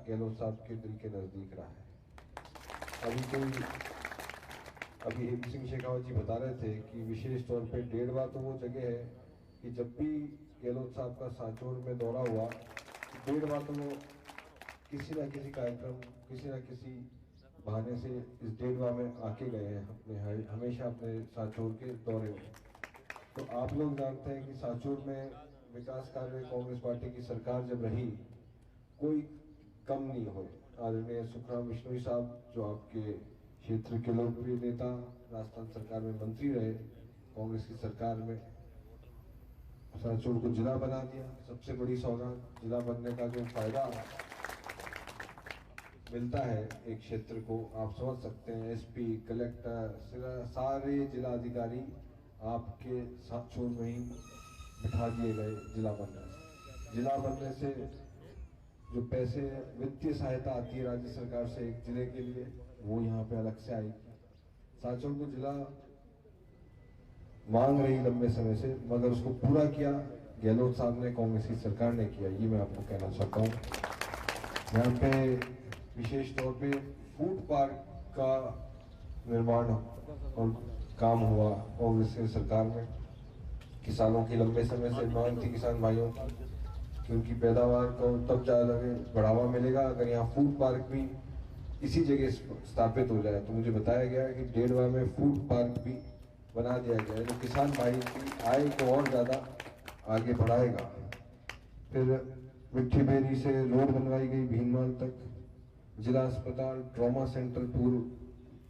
गहलोत साहब के दिल के नजदीक रहा है। अभी हेम सिंह शेखावत जी बता रहे थे कि विशेष तौर पे डेढ़वा तो वो जगह है कि जब भी गहलोत साहब का सांचौर में दौरा हुआ, डेढ़वा तो वो किसी न किसी कार्यक्रम, किसी न किसी बहाने से इस डेढ़वा में आके गए हैं अपने, हमेशा अपने सांचौर के दौरे में। तो आप लोग जानते हैं कि सांचौर में विकास कार्य कांग्रेस पार्टी की सरकार जब रही, कोई कम नहीं हुए। आदरणीय सुखराम बिश्नोई साहब जो आपके क्षेत्र के लोकप्रिय नेता, राजस्थान सरकार में मंत्री रहे, कांग्रेस की सरकार में सांचौर को जिला बना दिया। सबसे बड़ी सौगात, जिला बनने का जो फायदा मिलता है एक क्षेत्र को, आप समझ सकते हैं। एसपी, कलेक्टर, सारे जिला अधिकारी आपके सांचौर में ही बिठा दिए गए जिला बनने से। जिला बनने से जो पैसे, वित्तीय सहायता आती है राज्य सरकार से एक जिले के लिए, वो यहाँ पे अलग से आएगी। सांचौर को जिला मांग रही लंबे समय से, मगर उसको पूरा किया गहलोत साहब ने, कांग्रेस की सरकार ने किया। ये मैं आपको कहना चाहता हूँ। यहाँ पे विशेष तौर पे फूड पार्क का निर्माण और काम हुआ कांग्रेस की सरकार में। किसानों की लंबे समय से मांग थी, किसान भाइयों की, कि उनकी पैदावार को तब ज्यादा बढ़ावा मिलेगा अगर यहाँ फूड पार्क भी इसी जगह स्थापित हो जाए। तो मुझे बताया गया कि डेढ़वा में फूड पार्क भी बना दिया गया है, जो किसान भाई की आय को और ज्यादा आगे बढ़ाएगा। फिर मिट्टी बेरी से रोड बनवाई गई भीनमाल तक, जिला अस्पताल, ट्रॉमा सेंटर, पूर्व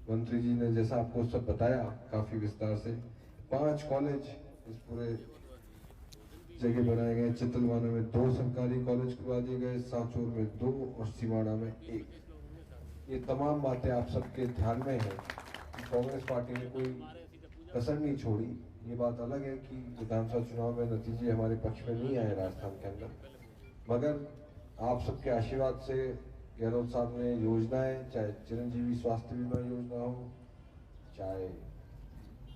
मंत्री जी ने जैसा आपको सब बताया काफी विस्तार से। 5 कॉलेज इस पूरे जगह बनाए गए। चितलवाना में 2 सरकारी कॉलेज करवा दिए गए, सांचौर में 2 और सिवाड़ा में 1। ये तमाम बातें आप सबके ध्यान में है कि कांग्रेस पार्टी ने कोई कसर नहीं छोड़ी। ये बात अलग है कि विधानसभा चुनाव में नतीजे हमारे पक्ष में नहीं आए राजस्थान के अंदर, मगर आप सबके आशीर्वाद से गहलोत साहब ने योजनाएं, चाहे चिरंजीवी स्वास्थ्य बीमा योजना हो, चाहे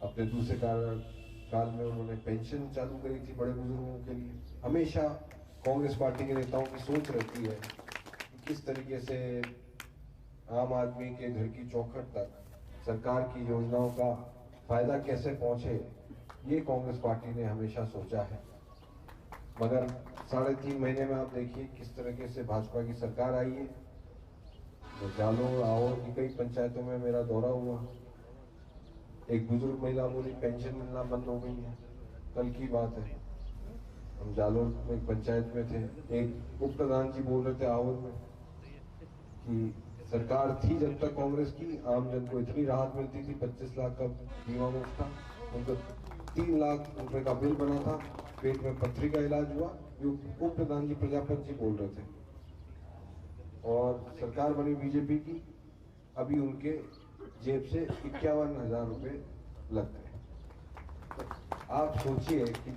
अपने दूसरे काल में उन्होंने पेंशन चालू करी थी बड़े बुजुर्गों के लिए। हमेशा कांग्रेस पार्टी के नेताओं की सोच रहती है कि किस तरीके से आम आदमी के घर की चौखट तक सरकार की योजनाओं का फायदा कैसे पहुंचे, ये कांग्रेस पार्टी ने हमेशा सोचा है। मगर 3.5 महीने में आप देखिए किस तरीके से भाजपा की सरकार आई है। तो जालोर, आओर की कई पंचायतों में मेरा दौरा हुआ। एक बुजुर्ग महिला बोली पेंशन मिलना बंद हो गई है। कल की बात है, हम जालोर में एक पंचायत में थे, एक उप प्रधान जी बोल रहे थे आओर में कि सरकार थी जब तक कांग्रेस की, आम जन को इतनी राहत मिलती थी, 25 लाख का बीमा मुफ्त था, उनको 3 लाख रुपए का बिल बना था, पेट में पथरी का इलाज हुआ। उप प्रधान जी प्रजापत जी बोल रहे थे। और सरकार बनी बीजेपी की, अभी उनके जेब से 51,000 रुपए लग गए। तो आप सोचिए कि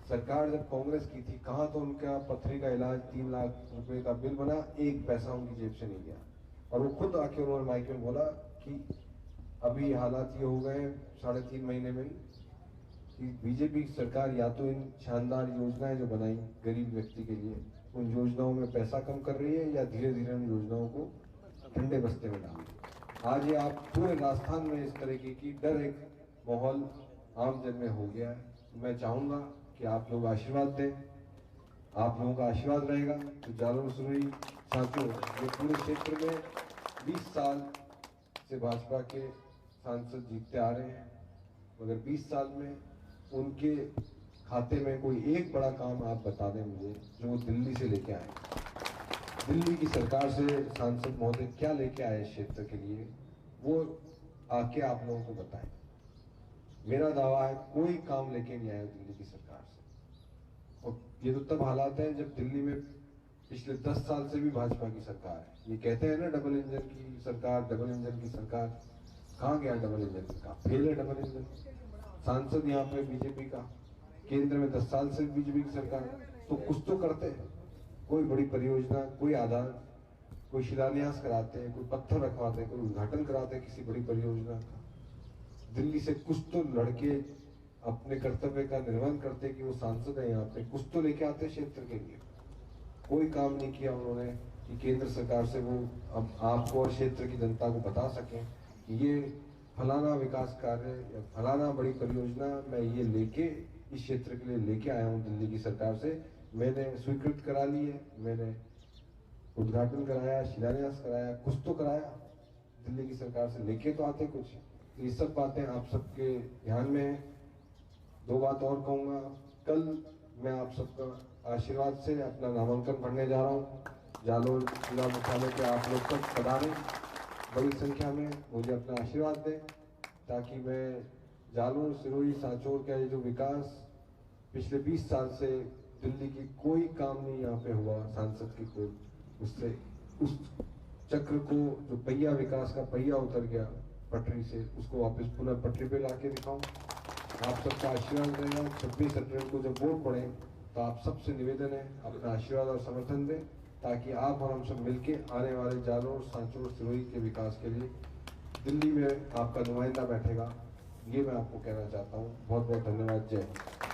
सरकार जब कांग्रेस की थी, कहां तो उनका पथरी का इलाज 3 लाख रुपए का बिल बना, 1 पैसा उनकी जेब से नहीं गया। और वो खुद आके उन्होंने माइक में बोला कि अभी हालात ये हो गए 3.5 महीने में ही कि बीजेपी की सरकार या तो इन शानदार योजनाएं जो बनाई गरीब व्यक्ति के लिए, उन योजनाओं में पैसा कम कर रही है, या धीरे धीरे उन योजनाओं को ठंडे बस्ते में डाल रही है। आज ये आप पूरे राजस्थान में इस तरीके की डर, एक माहौल आम जन में हो गया है। मैं चाहूंगा कि आप लोग आशीर्वाद दें, आप लोगों का आशीर्वाद रहेगा तो जालोर सुरई सांचौर, ये पूरे क्षेत्र में 20 साल से भाजपा के सांसद जीतते आ रहे हैं, मगर 20 साल में उनके खाते में कोई एक बड़ा काम आप बता दें मुझे जो वो दिल्ली से लेके आए। दिल्ली की सरकार से सांसद महोदय क्या लेके आए इस क्षेत्र के लिए, वो आके आप लोगों को बताएं। मेरा दावा है कोई काम लेके नहीं आया दिल्ली की सरकार से। और ये तो तब हालात है जब दिल्ली में पिछले 10 साल से भी भाजपा की सरकार है। ये कहते हैं ना डबल इंजन की सरकार, डबल इंजन की सरकार, कहां गया डबल इंजन का? फेल है डबल इंजन। सांसद यहाँ पे बीजेपी का, केंद्र में 10 साल से बीजेपी की सरकार, तो कुछ तो करते हैं, कोई बड़ी परियोजना, कोई आधार, कोई शिलान्यास कराते हैं, कोई पत्थर रखवाते हैं, कोई उद्घाटन कराते हैं किसी बड़ी परियोजना का। दिल्ली से कुछ तो लड़के अपने कर्तव्य का निर्वहन करते कि वो सांसद है यहाँ पे, कुछ तो लेके आते क्षेत्र के लिए। कोई काम नहीं किया उन्होंने। कि केंद्र सरकार से वो अब आपको और क्षेत्र की जनता को बता सकें कि ये फलाना विकास कार्य या फलाना बड़ी परियोजना मैं ये लेके इस क्षेत्र के लिए लेके आया हूँ दिल्ली की सरकार से, मैंने स्वीकृत करा ली है, मैंने उद्घाटन कराया, शिलान्यास कराया, कुछ तो कराया, दिल्ली की सरकार से लेके तो आते कुछ। तो ये सब बातें आप सबके ध्यान में है। दो बात और कहूँगा, कल मैं आप सबका आशीर्वाद से अपना नामांकन भरने जा रहा हूँ। जालोर जिला मुख्यालय पे आप लोग सब पधारें, बड़ी संख्या में मुझे अपना आशीर्वाद दें, ताकि मैं जालोर, सिरोही, सांचौर का ये जो विकास पिछले 20 साल से दिल्ली की कोई काम नहीं यहाँ पे हुआ सांसद की कोई, उससे उस चक्र को जो पहिया विकास का पहिया उतर गया पटरी से, उसको वापस पुनः पटरी पे लाके दिखाऊं। आप सबका आशीर्वाद रहेगा। 26 अप्रैल को जब वोट पड़े तो आप सबसे निवेदन है अपना आशीर्वाद और समर्थन दें, ताकि आप और हम सब मिलके आने वाले जालोर, सांचौर, सिरोही के विकास के लिए दिल्ली में आपका नुमाइंदा बैठेगा। ये मैं आपको कहना चाहता हूँ। बहुत बहुत धन्यवाद। जय हिंद।